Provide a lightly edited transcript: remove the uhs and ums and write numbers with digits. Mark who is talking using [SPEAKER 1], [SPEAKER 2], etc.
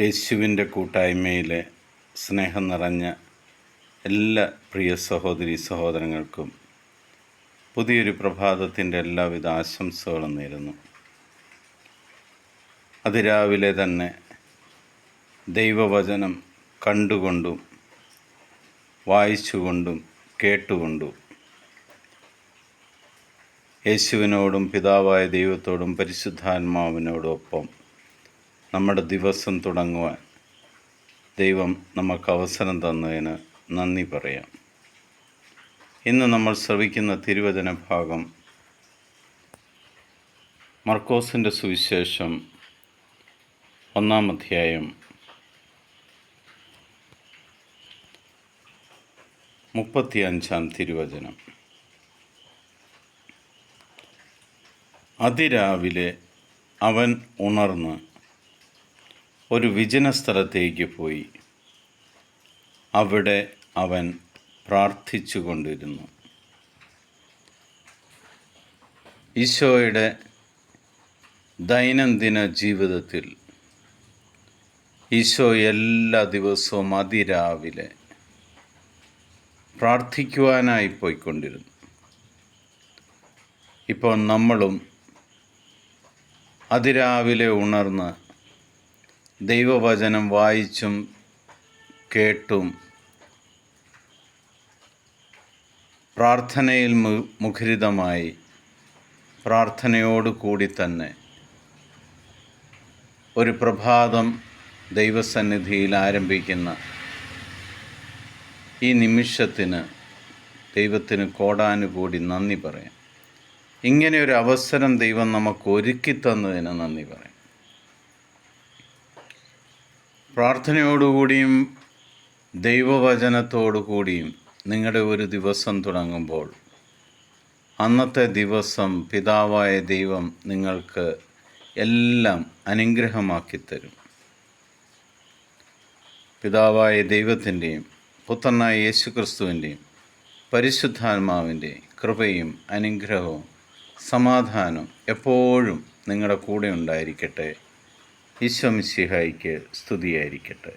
[SPEAKER 1] യേശുവിൻ്റെ കൂട്ടായ്മയിലെ സ്നേഹം നിറഞ്ഞ എല്ലാ പ്രിയ സഹോദരി സഹോദരങ്ങൾക്കും പുതിയൊരു പ്രഭാതത്തിൻ്റെ എല്ലാവിധ ആശംസകളും നേരുന്നു. അതിരാവിലെ തന്നെ ദൈവവചനം കണ്ടുകൊണ്ടും വായിച്ചുകൊണ്ടും കേട്ടുകൊണ്ടും യേശുവിനോടും പിതാവായ ദൈവത്തോടും പരിശുദ്ധാത്മാവിനോടൊപ്പം നമ്മുടെ ദിവസം തുടങ്ങുവാൻ ദൈവം നമുക്ക് അവസരം തന്നതിന് നന്ദി പറയാം. ഇന്ന് നമ്മൾ ശ്രവിക്കുന്ന തിരുവചന ഭാഗം മർക്കോസിൻ്റെ സുവിശേഷം 1-ാം അധ്യായം 35-ാം തിരുവചനം. അതിരാവിലെ അവൻ ഉണർന്ന് ഒരു വിജനസ്ഥലത്തേക്ക് പോയി. അവിടെ അവൻ പ്രാർത്ഥിച്ചു കൊണ്ടിരുന്നു. ഈശോയുടെ ദൈനംദിന ജീവിതത്തിൽ ഈശോ എല്ലാ ദിവസവും അതിരാവിലെ പ്രാർത്ഥിക്കുവാനായി പോയിക്കൊണ്ടിരുന്നു. ഇപ്പോൾ നമ്മളും അതിരാവിലെ ഉണർന്ന് ദൈവവചനം വായിച്ചും കേട്ടും പ്രാർത്ഥനയിൽ മുഖരിതമായി പ്രാർത്ഥനയോടുകൂടി തന്നെ ഒരു പ്രഭാതം ദൈവസന്നിധിയിൽ ആരംഭിക്കുന്ന ഈ നിമിഷത്തിന് ദൈവത്തിന് കോടാനുകൂടി നന്ദി പറയാം. ഇങ്ങനെ ഒരു അവസരം ദൈവം നമുക്ക് ഒരുക്കി തന്നതിന് നന്ദി പറയാം. പ്രാർത്ഥനയോടുകൂടിയും ദൈവവചനത്തോടുകൂടിയും നിങ്ങളുടെ ഒരു ദിവസം തുടങ്ങുമ്പോൾ അന്നത്തെ ദിവസം പിതാവായ ദൈവം നിങ്ങൾക്ക് എല്ലാം അനുഗ്രഹമാക്കി തരും. പിതാവായ ദൈവത്തിൻ്റെയും പുത്രനായ യേശുക്രിസ്തുവിൻ്റെയും പരിശുദ്ധാത്മാവിൻ്റെ കൃപയും അനുഗ്രഹവും സമാധാനവും എപ്പോഴും നിങ്ങളുടെ കൂടെ ഉണ്ടായിരിക്കട്ടെ. ഈശോ മിശിഹായ്ക്ക് സ്തുതിയായിരിക്കട്ടെ.